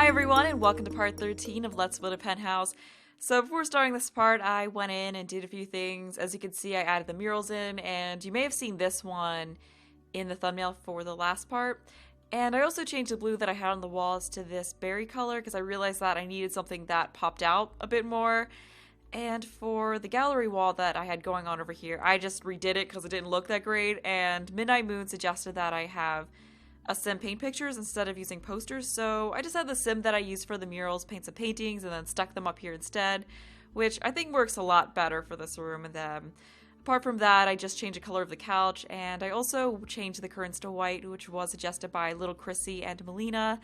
Hi everyone, and welcome to part 13 of Let's Build a Penthouse. So before starting this part, I went in and did a few things. As you can see, I added the murals in, and you may have seen this one in the thumbnail for the last part. And I also changed the blue that I had on the walls to this berry color because I realized that I needed something that popped out a bit more. And for the gallery wall that I had going on over here, I just redid it because it didn't look that great, and Midnight Moon suggested that I have a sim paint pictures instead of using posters, so I just had the sim that I used for the murals paint some paintings and then stuck them up here instead, which I think works a lot better for this room. And then apart from that, I just changed the color of the couch, and I also changed the curtains to white, which was suggested by Little Chrissy and Melina.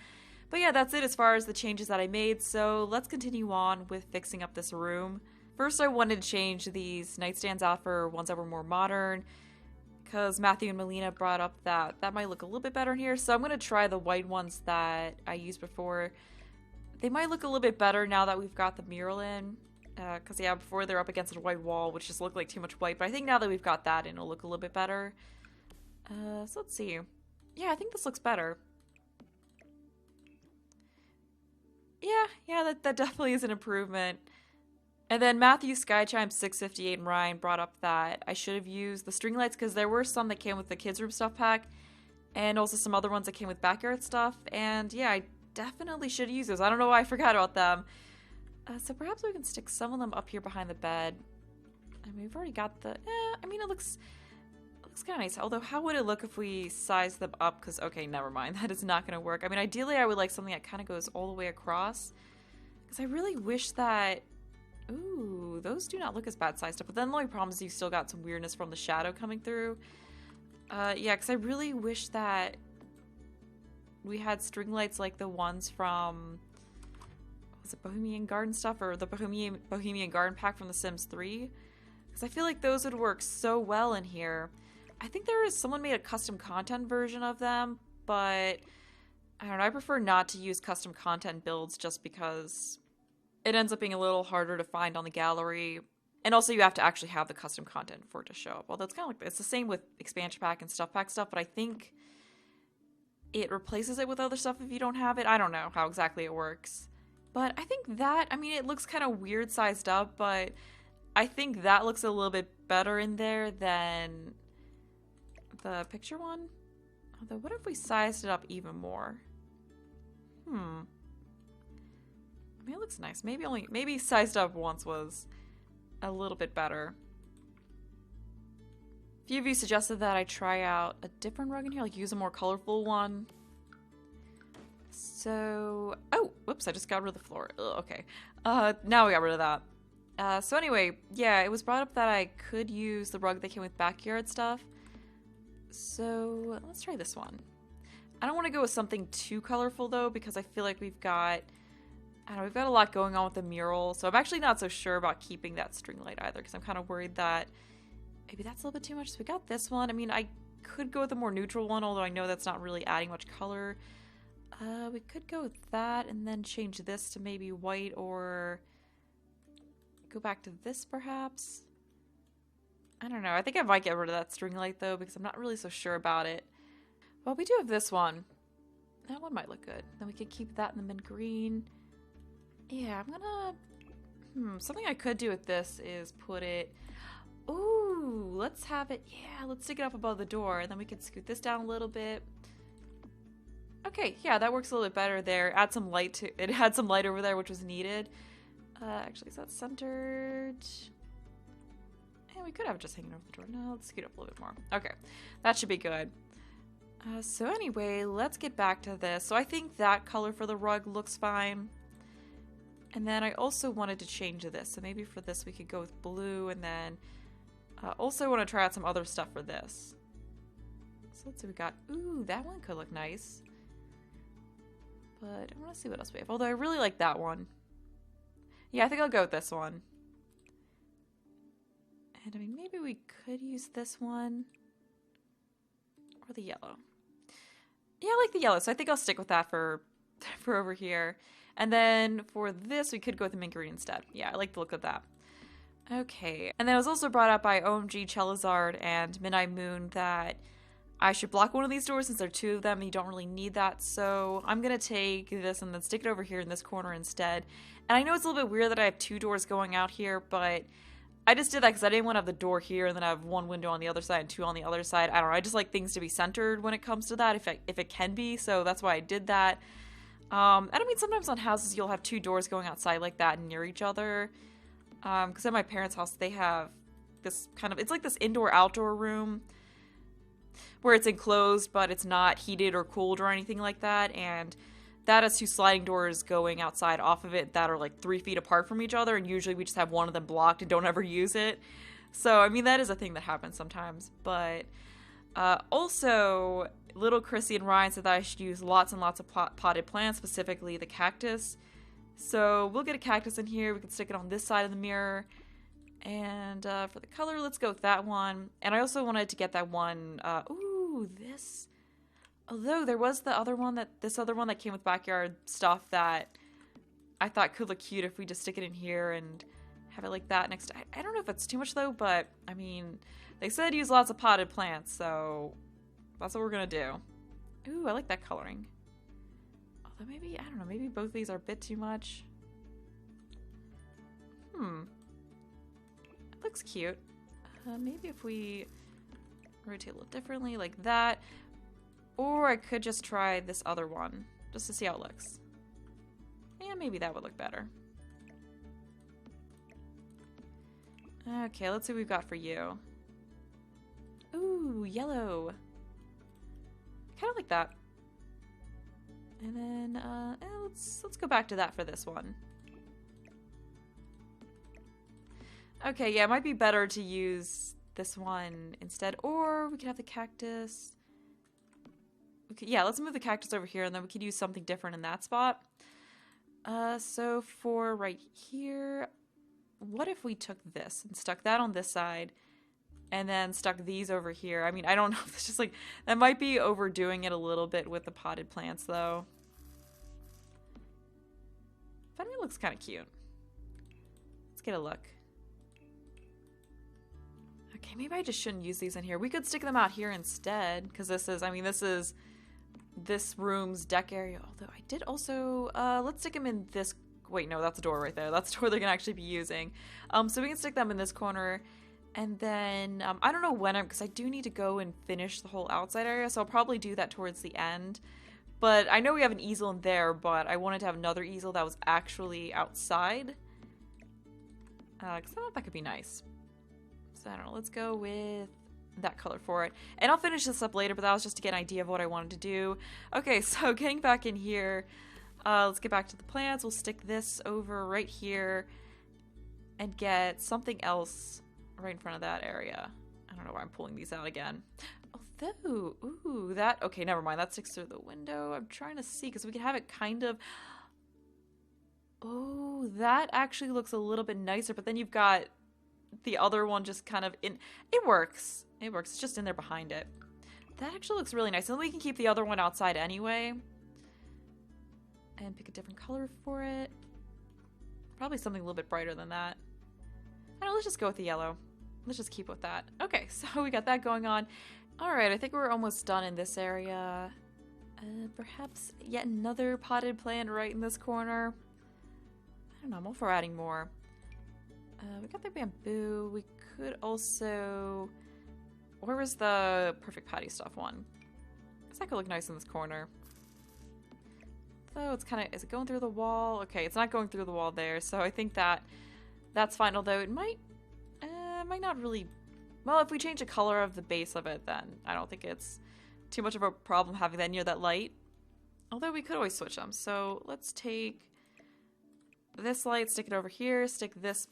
But yeah, that's it as far as the changes that I made, so let's continue on with fixing up this room. First, I wanted to change these nightstands out for ones that were more modern, because Matthew and Melina brought up that that might look a little bit better in here. So I'm going to try the white ones that I used before. They might look a little bit better now that we've got the mural in. Because yeah, before they're up against a white wall, which just looked like too much white. But I think now that we've got that in, it'll look a little bit better. So let's see. Yeah, I think this looks better. Yeah, that definitely is an improvement. And then Matthew, Skychime 658, and Ryan brought up that I should have used the string lights because there were some that came with the kids' room stuff pack, and also some other ones that came with backyard stuff. And yeah, I definitely should use those. I don't know why I forgot about them. So perhaps we can stick some of them up here behind the bed. I mean, we've already got the. I mean, it looks kind of nice. Although, how would it look if we size them up? Because okay, never mind. That is not going to work. I mean, ideally, I would like something that kind of goes all the way across. Because I really wish that. Ooh, those do not look as bad sized up. But then the only problem is you still got some weirdness from the shadow coming through. Yeah, because I really wish that we had string lights like the ones from, was it Bohemian Garden stuff, or the Bohemian Garden pack from The Sims 3? Because I feel like those would work so well in here. I think someone made a custom content version of them, but I don't know, I prefer not to use custom content builds just because it ends up being a little harder to find on the gallery. And also you have to actually have the custom content for it to show up. Well, that's kind of like, it's the same with expansion pack and stuff pack stuff, but I think it replaces it with other stuff if you don't have it. I don't know how exactly it works. But I think that, I mean, it looks kind of weird sized up, but I think that looks a little bit better in there than the picture one. Although, what if we sized it up even more? I mean, it looks nice. Maybe sized up once was a little bit better. A few of you suggested that I try out a different rug in here, like use a more colorful one. So, oh, whoops, I just got rid of the floor. Ugh, okay. Now we got rid of that. So anyway, yeah, it was brought up that I could use the rug that came with backyard stuff. So let's try this one. I don't want to go with something too colorful though, because I feel like we've got a lot going on with the mural, so I'm actually not so sure about keeping that string light either, because I'm kind of worried that maybe that's a little bit too much. So we got this one. I mean, I could go with a more neutral one, although I know that's not really adding much color. We could go with that and then change this to maybe white, or go back to this perhaps. I don't know. I think I might get rid of that string light though, because I'm not really so sure about it. Well, we do have this one. That one might look good. Then we could keep that in the mint green. Yeah, I'm gonna... something I could do with this is put it... Ooh, let's have it... Yeah, let's stick it up above the door, and then we can scoot this down a little bit. Okay, yeah, that works a little bit better there. Add some light to... It had some light over there, which was needed. Actually, is that centered? Yeah, we could have it just hanging over the door. No, let's scoot up a little bit more. Okay, that should be good. So anyway, let's get back to this. So I think that color for the rug looks fine. And then I also wanted to change this. So maybe for this we could go with blue, and then also want to try out some other stuff for this. So let's see what we got. Ooh, that one could look nice. But I want to see what else we have. Although I really like that one. Yeah, I think I'll go with this one. And I mean, maybe we could use this one. Or the yellow. Yeah, I like the yellow, so I think I'll stick with that for over here. And then for this, we could go with the mint green instead. Yeah, I like the look of that. Okay, and then it was also brought up by OMG Chelizard and Midnight Moon that I should block one of these doors since there are two of them and you don't really need that. So I'm going to take this and then stick it over here in this corner instead. And I know it's a little bit weird that I have two doors going out here, but I just did that because I didn't want to have the door here and then I have one window on the other side and two on the other side. I don't know. I just like things to be centered when it comes to that, if it can be. So that's why I did that. And I mean, sometimes on houses you'll have two doors going outside like that near each other. Because at my parents' house they have this kind of, it's like this indoor-outdoor room where it's enclosed, but it's not heated or cooled or anything like that, and that has two sliding doors going outside off of it that are like 3 feet apart from each other, and usually we just have one of them blocked and don't ever use it. So, I mean, that is a thing that happens sometimes, but also, little Chrissy and Ryan said that I should use lots and lots of potted plants, specifically the cactus. So, we'll get a cactus in here, we can stick it on this side of the mirror. And for the color, let's go with that one. And I also wanted to get that one, ooh, this. Although there was this other one that came with backyard stuff that I thought could look cute if we just stick it in here and have it like that next to, I don't know if it's too much though, but I mean, they said use lots of potted plants, so that's what we're gonna do. Ooh, I like that coloring. Although maybe, I don't know, maybe both of these are a bit too much. Looks cute. Maybe if we rotate a little differently, like that. Or I could just try this other one, just to see how it looks. Yeah, maybe that would look better. Okay, let's see what we've got for you. Ooh, yellow. Kind of like that. And then, let's go back to that for this one. Okay, yeah, it might be better to use this one instead, or we could have the cactus. Yeah, let's move the cactus over here, and then we could use something different in that spot. So for right here, what if we took this and stuck that on this side, and then stuck these over here? I mean, I don't know if it's just like, that might be overdoing it a little bit with the potted plants, though. But I mean, it looks kind of cute. Let's get a look. Okay, maybe I just shouldn't use these in here. We could stick them out here instead, because this is, I mean, this is this room's deck area. Although I did also, let's stick them in this, wait, no, that's a door right there. That's the door they're gonna actually be using. So we can stick them in this corner, and then, I don't know when because I do need to go and finish the whole outside area, so I'll probably do that towards the end. But I know we have an easel in there, but I wanted to have another easel that was actually outside. Because I thought that could be nice. So I don't know, let's go with that color for it. And I'll finish this up later, but that was just to get an idea of what I wanted to do. Okay, so getting back in here, let's get back to the plants. We'll stick this over right here and get something else right in front of that area. I don't know why I'm pulling these out again. Although, ooh, that, okay, never mind. That sticks through the window. I'm trying to see, because we can have it kind of, oh, that actually looks a little bit nicer, but then you've got the other one just kind of in, it works. It works. It's just in there behind it. That actually looks really nice. And we can keep the other one outside anyway. And pick a different color for it. Probably something a little bit brighter than that. I don't know, let's just go with the yellow. Let's just keep with that. Okay, so we got that going on. Alright, I think we're almost done in this area. Perhaps yet another potted plant right in this corner. I don't know, I'm all for adding more. We got the bamboo. We could also... Where was the perfect patty stuff one? Because that could look nice in this corner. Though it's kind of... Is it going through the wall? Okay, it's not going through the wall there, so I think that's fine. Although it might not really... Well, if we change the color of the base of it, then I don't think it's too much of a problem having that near that light. Although we could always switch them. So let's take this light, stick it over here, stick this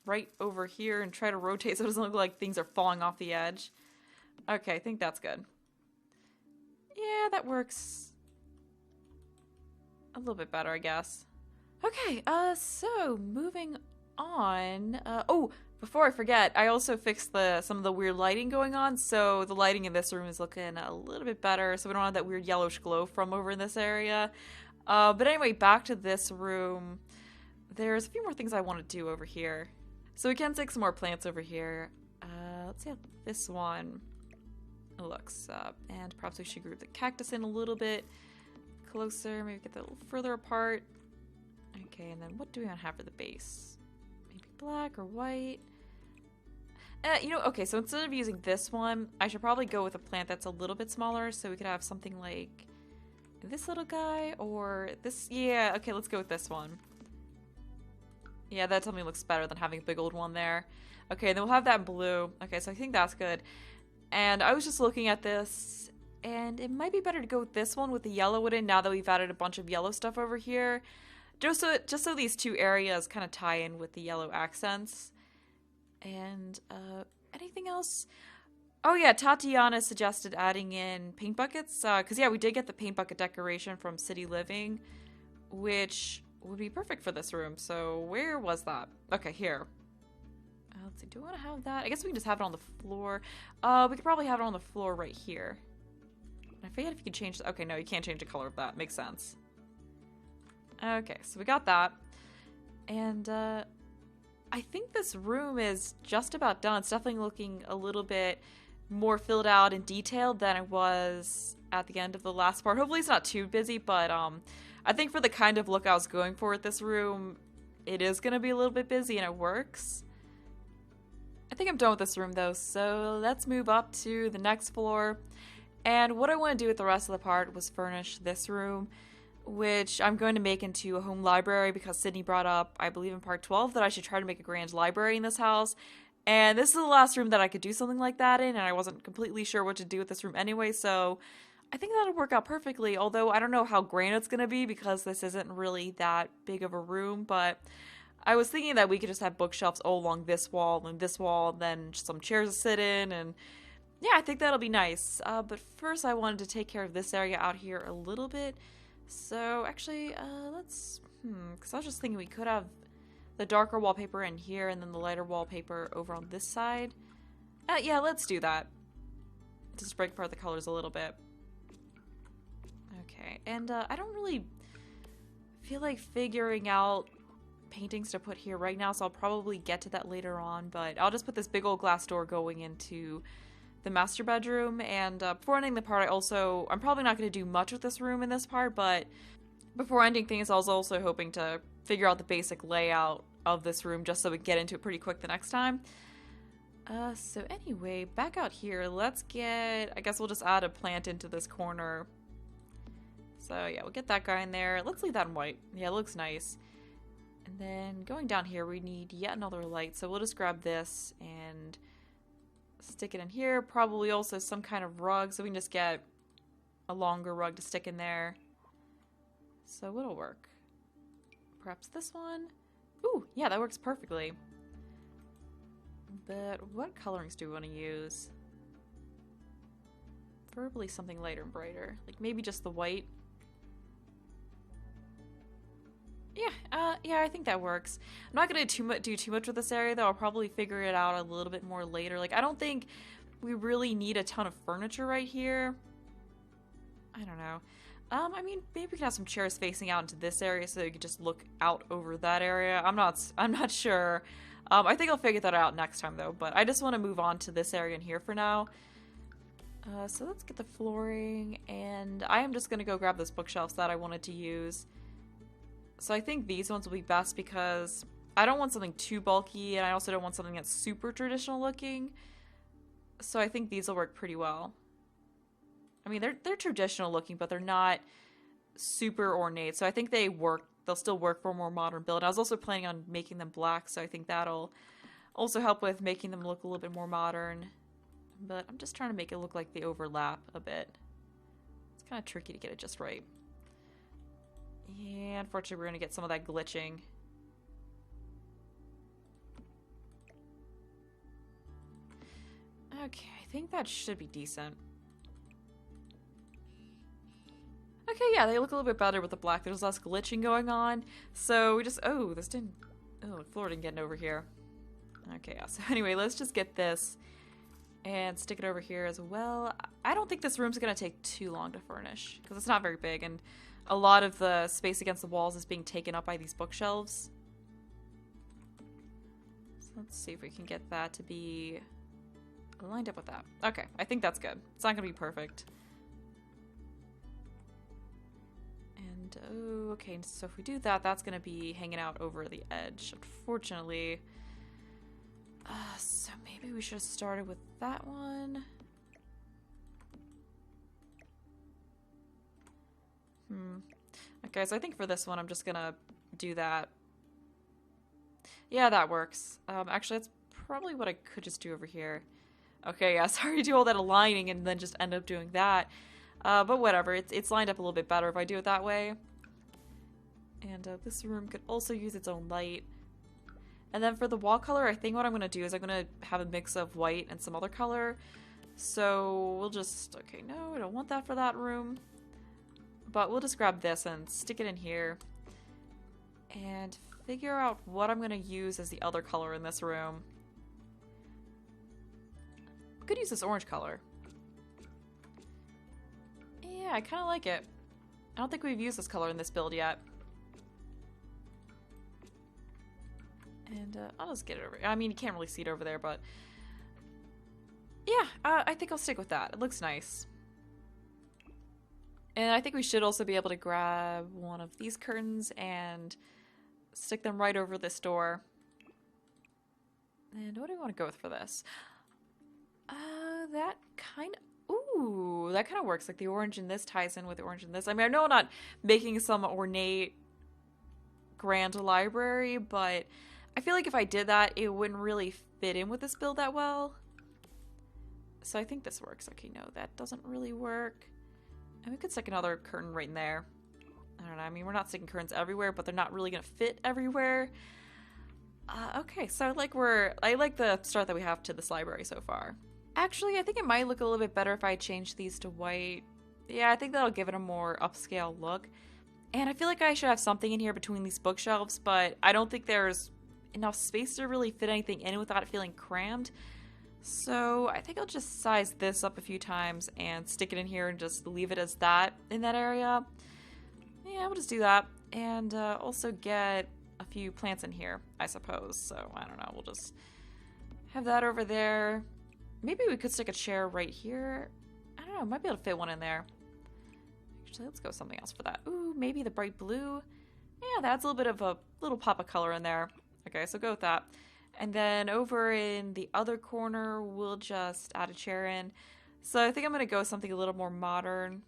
right over here, and try to rotate so it doesn't look like things are falling off the edge. Okay, I think that's good. Yeah, that works a little bit better, I guess. Okay, so moving on. Oh, before I forget, I also fixed some of the weird lighting going on, so the lighting in this room is looking a little bit better, so we don't have that weird yellowish glow from over in this area. But anyway, back to this room. There's a few more things I want to do over here. So we can stick some more plants over here. Let's see how this one. looks. And perhaps we should group the cactus in a little bit closer, maybe get that a little further apart. Okay, and then what do we want to have for the base? Maybe black or white? You know, okay, so instead of using this one, I should probably go with a plant that's a little bit smaller, so we could have something like this little guy, or this, yeah, okay, let's go with this one. Yeah, that definitely looks better than having a big old one there. Okay, then we'll have that in blue. Okay, so I think that's good. And I was just looking at this, and it might be better to go with this one with the yellow in now that we've added a bunch of yellow stuff over here. Just so these two areas kind of tie in with the yellow accents. And, anything else? Oh yeah, Tatiana suggested adding in paint buckets, because yeah, we did get the paint bucket decoration from City Living, which would be perfect for this room. So where was that? Okay, here. Let's see, do we want to have that? I guess we can just have it on the floor. We could probably have it on the floor right here. I forget if you can change the, okay, no, you can't change the color of that. Makes sense. Okay, so we got that. And, I think this room is just about done. It's definitely looking a little bit more filled out and detailed than it was at the end of the last part. Hopefully it's not too busy, but I think for the kind of look I was going for with this room, it is going to be a little bit busy and it works. I think I'm done with this room though, so let's move up to the next floor. And what I want to do with the rest of the part was furnish this room, which I'm going to make into a home library because Sydney brought up, I believe in part 12, that I should try to make a grand library in this house. And this is the last room that I could do something like that in, and I wasn't completely sure what to do with this room anyway, so I think that'll work out perfectly, although I don't know how grand it's going to be because this isn't really that big of a room, but I was thinking that we could just have bookshelves all along this wall, and then some chairs to sit in, and yeah, I think that'll be nice. But first I wanted to take care of this area out here a little bit. So actually, because I was just thinking we could have the darker wallpaper in here and then the lighter wallpaper over on this side. Yeah, let's do that. Just break apart the colors a little bit. Okay, and I don't really feel like figuring out paintings to put here right now, so I'll probably get to that later on, but I'll just put this big old glass door going into the master bedroom. And before ending the part, I'm probably not going to do much with this room in this part, but before ending things, I was also hoping to figure out the basic layout of this room just so we can get into it pretty quick the next time. So anyway, back out here, I guess we'll just add a plant into this corner. So yeah, we'll get that guy in there. Let's leave that in white. Yeah, it looks nice. And then going down here, we need yet another light, so we'll just grab this and stick it in here. Probably also some kind of rug, so we can just get a longer rug to stick in there. So it'll work. Perhaps this one? Ooh, yeah, that works perfectly. But what colorings do we want to use? Preferably something lighter and brighter. Like maybe just the white. Yeah, I think that works. I'm not gonna do too much with this area though. I'll probably figure it out a little bit more later. Like, I don't think we really need a ton of furniture right here. I don't know. I mean, maybe we can have some chairs facing out into this area so you could just look out over that area. I'm not sure. I think I'll figure that out next time though, but I just want to move on to this area in here for now. So let's get the flooring, and I am just gonna go grab those bookshelves that I wanted to use. So I think these ones will be best because I don't want something too bulky, and I also don't want something that's super traditional looking. So I think these will work pretty well. I mean, they're traditional looking, but they're not super ornate. So I think they'll still work for a more modern build. I was also planning on making them black, so I think that'll also help with making them look a little bit more modern. But I'm just trying to make it look like they overlap a bit. It's kind of tricky to get it just right. Yeah, unfortunately we're going to get some of that glitching. Okay, I think that should be decent. Okay, yeah, they look a little bit better with the black. There's less glitching going on. So we just, the floor didn't get over here. Okay, yeah, so anyway, let's just get this and stick it over here as well. I don't think this room's going to take too long to furnish because it's not very big, and a lot of the space against the walls is being taken up by these bookshelves. So let's see if we can get that to be lined up with that. Okay, I think that's good. It's not gonna be perfect. And, oh, okay, so if we do that, that's gonna be hanging out over the edge, unfortunately. So maybe we should have started with that one. Okay, so I think for this one, I'm just gonna do that. Yeah, that works. Actually, that's probably what I could just do over here. Okay, yeah, sorry to do all that aligning and then just end up doing that. But whatever, it's lined up a little bit better if I do it that way. And this room could also use its own light. And then for the wall color, I think what I'm going to do is I'm going to have a mix of white and some other color. So we'll just, okay, no, I don't want that for that room. But we'll just grab this and stick it in here. And figure out what I'm going to use as the other color in this room. I could use this orange color. Yeah, I kind of like it. I don't think we've used this color in this build yet. And I'll just get it over. I mean, you can't really see it over there, but yeah, I think I'll stick with that. It looks nice. And I think we should also be able to grab one of these curtains and stick them right over this door. And what do we want to go with for this? That kind of... Ooh, that kind of works. Like the orange in this ties in with the orange in this. I mean, I know I'm not making some ornate grand library, but I feel like if I did that, it wouldn't really fit in with this build that well. So I think this works. Okay, no, that doesn't really work. And we could stick another curtain right in there. I don't know. I mean, we're not sticking curtains everywhere, but they're not really going to fit everywhere. Okay, so I like the start that we have to this library so far. Actually, I think it might look a little bit better if I change these to white. Yeah, I think that'll give it a more upscale look. And I feel like I should have something in here between these bookshelves, but I don't think there's enough space to really fit anything in without it feeling crammed. So I think I'll just size this up a few times and stick it in here and just leave it as that in that area. Yeah, we'll just do that. And also get a few plants in here, I suppose. So I don't know, we'll just have that over there. Maybe we could stick a chair right here. I don't know, might be able to fit one in there. Actually, let's go with something else for that. Ooh, maybe the bright blue. Yeah, that adds a little bit of a little pop of color in there. Okay, so go with that. And then over in the other corner, we'll just add a chair in. So I think I'm going to go with something a little more modern.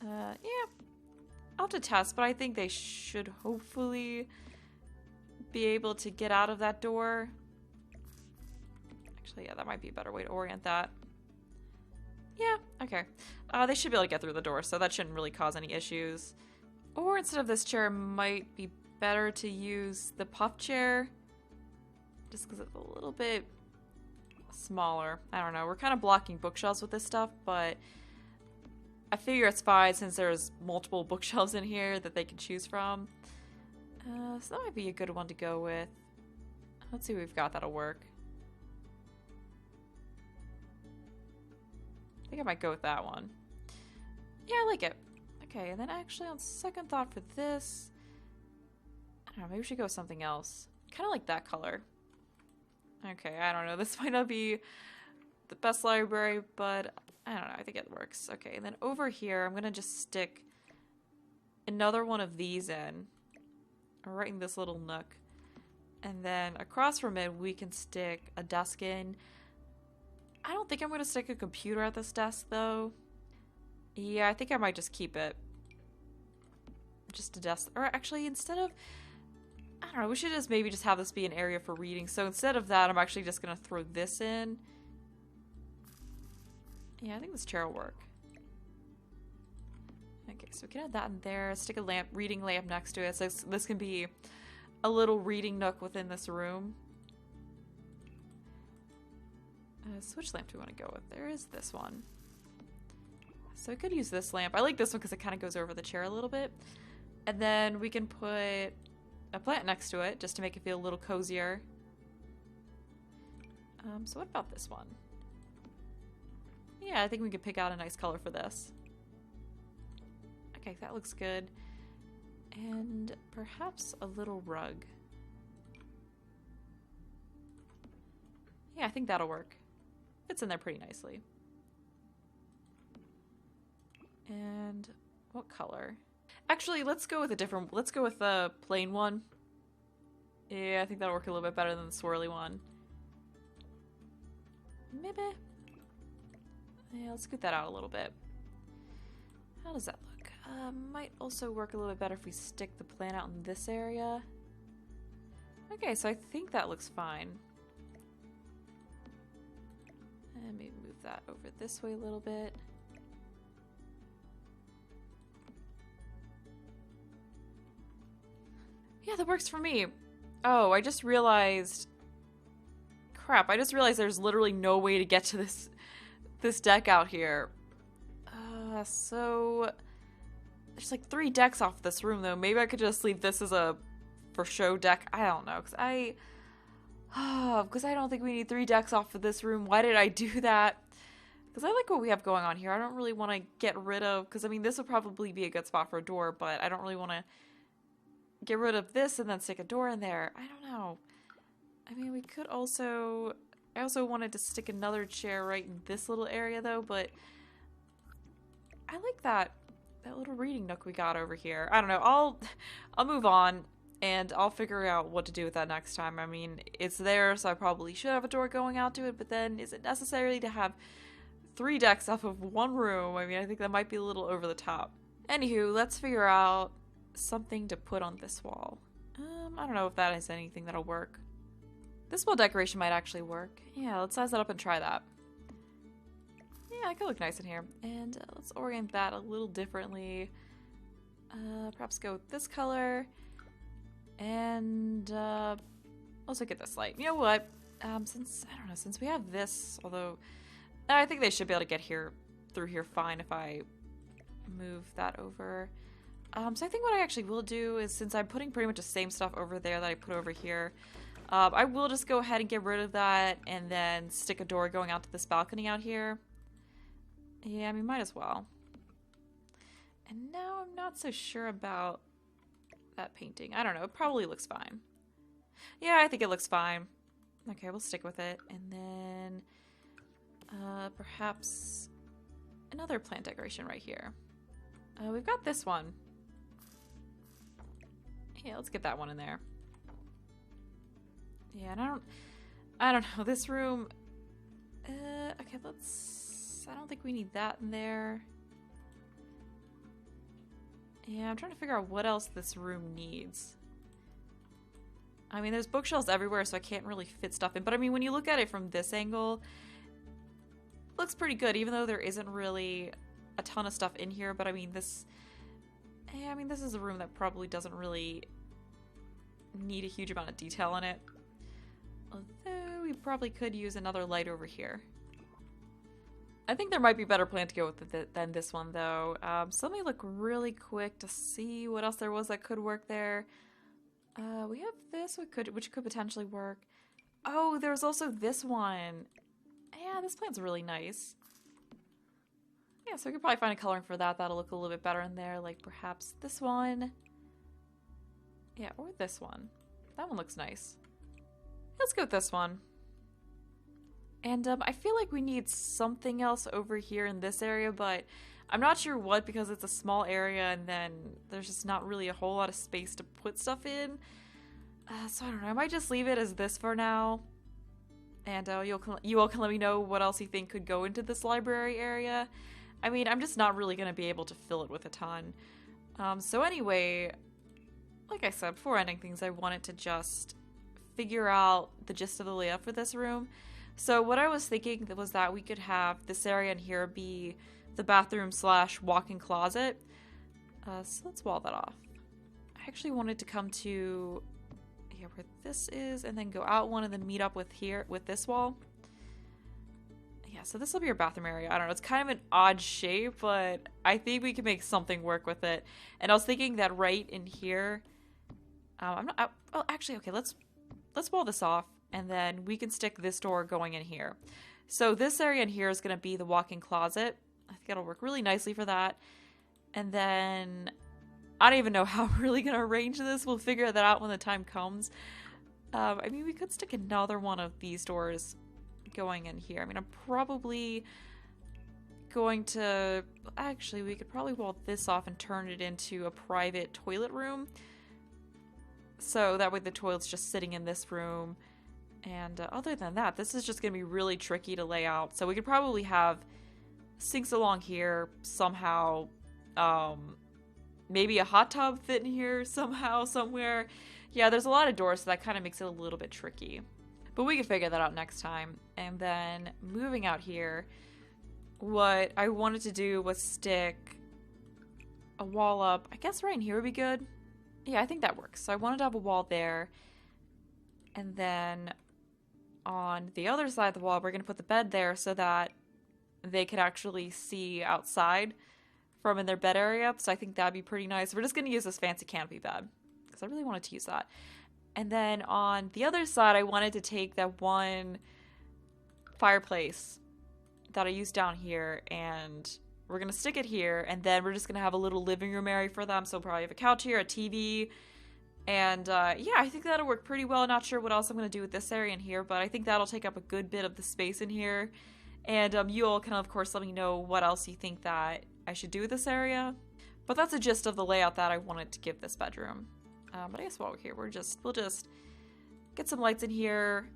Yeah, I'll have to test, but I think they should hopefully be able to get out of that door. Actually, yeah, that might be a better way to orient that. Yeah, okay. They should be able to get through the door, so that shouldn't really cause any issues. Or instead of this chair, it might be better to use the puff chair. Just because it's a little bit smaller. I don't know. We're kind of blocking bookshelves with this stuff, but I figure it's fine since there's multiple bookshelves in here that they can choose from. So that might be a good one to go with. Let's see what we've got that'll work. I think I might go with that one. Yeah, I like it. Okay, and then actually on second thought for this, I don't know, maybe we should go with something else. Kind of like that color. Okay, I don't know. This might not be the best library, but I don't know. I think it works. Okay, and then over here, I'm going to just stick another one of these in. Right in this little nook. And then across from it, we can stick a desk in. I don't think I'm going to stick a computer at this desk, though. Yeah, I think I might just keep it. Just a desk. Or actually, instead of... I don't know, we should just maybe just have this be an area for reading. So instead of that, I'm actually just going to throw this in. Yeah, I think this chair will work. Okay, so we can add that in there. Stick a lamp, reading lamp next to it. So this can be a little reading nook within this room. So which lamp do we want to go with? There is this one. So I could use this lamp. I like this one because it kind of goes over the chair a little bit. And then we can put a plant next to it just to make it feel a little cozier. So what about this one? Yeah, I think we could pick out a nice color for this. Okay, that looks good. And perhaps a little rug. Yeah, I think that'll work. fits in there pretty nicely. And what color? Actually, let's go with a plain one. Yeah, I think that'll work a little bit better than the swirly one. Maybe. Yeah, let's scoot that out a little bit. How does that look? Might also work a little bit better if we stick the plant out in this area. Okay, so I think that looks fine. And maybe move that over this way a little bit. Yeah, that works for me. Oh, I just realized... Crap, I just realized there's literally no way to get to this deck out here. So... There's like 3 decks off this room, though. Maybe I could just leave this as a for show deck. I don't know, because I don't think we need 3 decks off of this room. Why did I do that? Because I like what we have going on here. I don't really want to get rid of... Because, I mean, this would probably be a good spot for a door, but I don't really want to get rid of this and then stick a door in there. I don't know. I mean, we could also... I also wanted to stick another chair right in this little area, though, but... I like that little reading nook we got over here. I don't know. I'll move on, and I'll figure out what to do with that next time. I mean, it's there, so I probably should have a door going out to it, but then is it necessary to have 3 decks off of 1 room? I mean, I think that might be a little over the top. Anywho, let's figure out something to put on this wall. I don't know if that is anything that'll work. This wall decoration might actually work. Yeah, let's size that up and try that. Yeah, it could look nice in here. And let's orient that a little differently. Perhaps go with this color. And also get this light. You know what? Since we have this, although I think they should be able to get through here fine if I move that over. So I think what I actually will do is, since I'm putting pretty much the same stuff over there that I put over here, I will just go ahead and get rid of that and then stick a door going out to this balcony out here. Yeah, I mean, might as well. And now I'm not so sure about that painting. I don't know. It probably looks fine. Yeah, I think it looks fine. Okay, we'll stick with it. And then perhaps another plant decoration right here. We've got this one. Yeah, let's get that one in there. Yeah, and I don't know. This room... okay, I don't think we need that in there. Yeah, I'm trying to figure out what else this room needs. I mean, there's bookshelves everywhere, so I can't really fit stuff in. But I mean, when you look at it from this angle, it looks pretty good, even though there isn't really a ton of stuff in here. But I mean, this is a room that probably doesn't really need a huge amount of detail in it. Although we probably could use another light over here. I think there might be a better plan to go with than this one, though. So let me look really quick to see what else there was that could work there. We have this, which could potentially work. Oh, there's also this one. Yeah, this plant's really nice. Yeah, so we could probably find a coloring for that. That'll look a little bit better in there. Like perhaps this one. Yeah, or this one. That one looks nice. Let's go with this one. And I feel like we need something else over here in this area, but I'm not sure what, because it's a small area and then there's just not really a whole lot of space to put stuff in. So I don't know, I might just leave it as this for now. And you all can let me know what else you think could go into this library area. I mean, I'm just not really going to be able to fill it with a ton. So anyway, like I said, before ending things, I wanted to just figure out the gist of the layout for this room. So what I was thinking was that we could have this area in here be the bathroom / walk-in closet. So let's wall that off. I actually wanted to come to where this is and then go out one and then meet up with this wall. Yeah, so this will be your bathroom area. I don't know, it's kind of an odd shape, but I think we can make something work with it. And I was thinking that right in here, actually, okay, let's wall this off. And then we can stick this door going in here. So this area in here is going to be the walk-in closet. I think it'll work really nicely for that. And then I don't even know how we're really going to arrange this. We'll figure that out when the time comes. I mean, we could stick another one of these doors going in here. I mean, I'm probably going to... Actually, we could probably wall this off and turn it into a private toilet room. So that way the toilet's just sitting in this room. And other than that, this is just going to be really tricky to lay out. So we could probably have sinks along here somehow. Maybe a hot tub fit in here somehow, somewhere. Yeah, there's a lot of doors, so that kind of makes it a little bit tricky. But we can figure that out next time. And then moving out here, what I wanted to do was stick a wall up. I guess right in here would be good. Yeah, I think that works. So I wanted to have a wall there. And then on the other side of the wall, we're going to put the bed there so that they could actually see outside from in their bed area. So I think that'd be pretty nice. We're just going to use this fancy canopy bed because I really wanted to use that. And then on the other side, I wanted to take that one fireplace that I used down here, and we're going to stick it here, and then we're just going to have a little living room area for them. So probably have a couch here, a TV, and yeah, I think that'll work pretty well. Not sure what else I'm going to do with this area in here, but I think that'll take up a good bit of the space in here. And you all can, of course, let me know what else you think that I should do with this area. But that's a gist of the layout that I wanted to give this bedroom. But I guess while we're here, we'll just get some lights in here.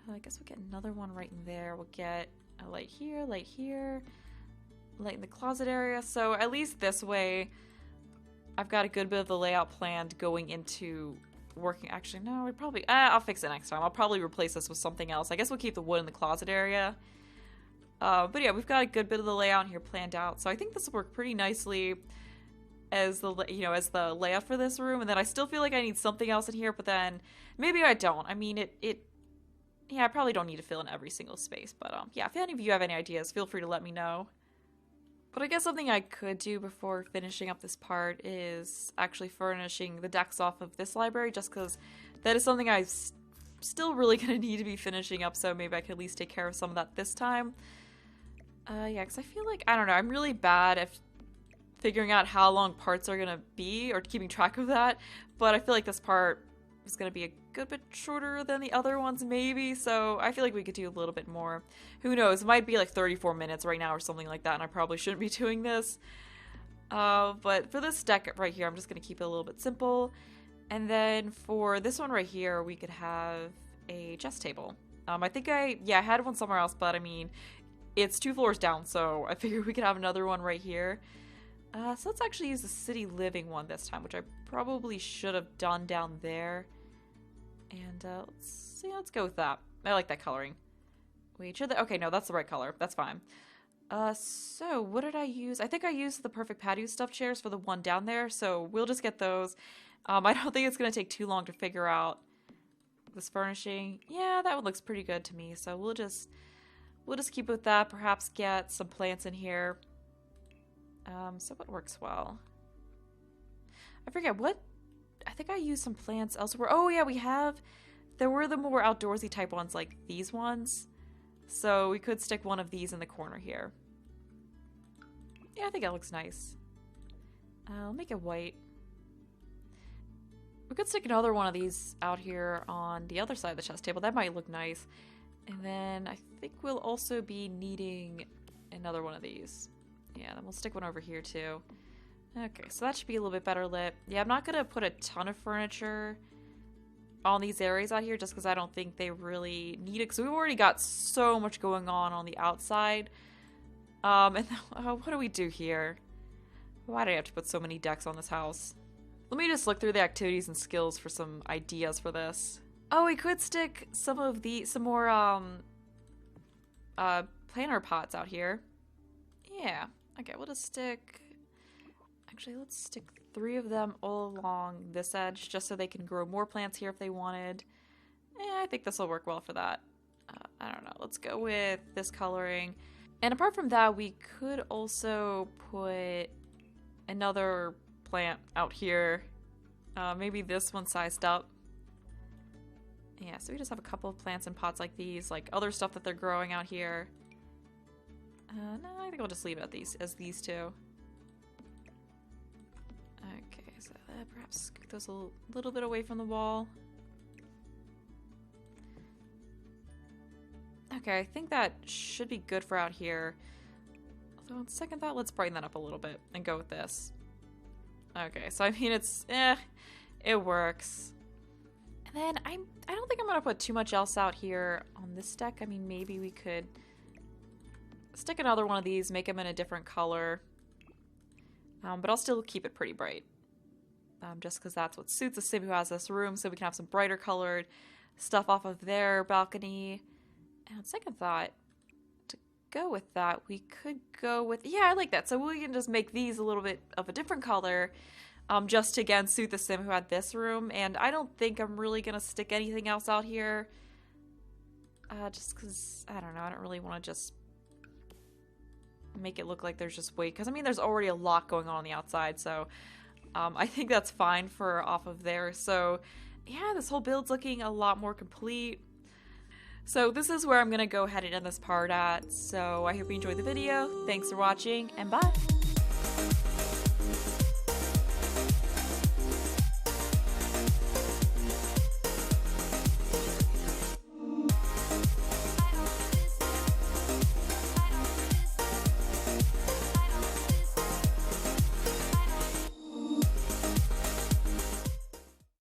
I guess we'll get another one right in there. We'll get a light here, light in the closet area. So at least this way, I've got a good bit of the layout planned going into working. Actually, no, we probably... I'll fix it next time. I'll probably replace this with something else. I guess we'll keep the wood in the closet area. But yeah, we've got a good bit of the layout here planned out. So I think this will work pretty nicely as the, as the layout for this room. And then I still feel like I need something else in here, but then maybe I don't. I mean, yeah, I probably don't need to fill in every single space. But yeah, if any of you have any ideas, feel free to let me know. But I guess something I could do before finishing up this part is actually furnishing the decks off of this library, just because that is something I'm still really going to need to be finishing up, so maybe I could at least take care of some of that this time. Yeah, because I feel like, I don't know, I'm really bad at figuring out how long parts are going to be, or keeping track of that, but I feel like this part is going to be a good bit shorter than the other ones, maybe, so I feel like we could do a little bit more. Who knows, it might be like 34 minutes right now or something like that, and I probably shouldn't be doing this. But for this deck right here, I'm just going to keep it a little bit simple. And then for this one right here, we could have a chess table. I think I had one somewhere else, but I mean, it's 2 floors down, so I figured we could have another one right here. So let's actually use the city living one this time, which I probably should have done down there. And let's go with that. I like that coloring. Wait, okay, no, that's the right color. That's fine. So what did I use? I think I used the Perfect Patio stuffed chairs for the one down there, so we'll just get those. I don't think it's going to take too long to figure out this furnishing. Yeah, that one looks pretty good to me, so we'll just keep with that. Perhaps get some plants in here. So what works well? I forget what... I think I used some plants elsewhere. Oh yeah, there were the more outdoorsy type ones like these ones. So we could stick one of these in the corner here. Yeah, I think that looks nice. I'll make it white. We could stick another one of these out here on the other side of the chess table. That might look nice. And then I think we'll also be needing another one of these. Yeah, then we'll stick one over here too. Okay, so that should be a little bit better lit. Yeah, I'm not going to put a ton of furniture on these areas out here just because I don't think they really need it. Because we've already got so much going on the outside. And then, what do we do here? Why do I have to put so many decks on this house? Let me just look through the activities and skills for some ideas for this. Oh, we could stick some more planter pots out here. Yeah. Okay, we'll just stick... Actually, let's stick 3 of them all along this edge just so they can grow more plants here if they wanted. Yeah, I think this will work well for that. I don't know. Let's go with this coloring. And apart from that, we could also put another plant out here. Maybe this one sized up. Yeah, so we just have a couple of plants in pots like these, like other stuff that they're growing out here. No, I think I'll just leave it at these 2. Okay, so perhaps scoot those a little bit away from the wall. Okay, I think that should be good for out here. Although on second thought, let's brighten that up a little bit and go with this. Okay, so I mean it's it works. And then I don't think I'm gonna put too much else out here on this deck. I mean, maybe we could stick another one of these, make them in a different color. But I'll still keep it pretty bright. Just because that's what suits the sim who has this room, so we can have some brighter colored stuff off of their balcony. And on second thought, to go with that, we could go with, yeah, I like that. So we can just make these a little bit of a different color, just to again suit the sim who had this room. And I don't think I'm really gonna stick anything else out here, just because, I don't know, I don't really want to just make it look like there's just weight, because I mean there's already a lot going on the outside, so I think that's fine for off of there. So yeah, this whole build's looking a lot more complete. So this is where I'm gonna go ahead and end this part at. So I hope you enjoyed the video. Thanks for watching, and bye!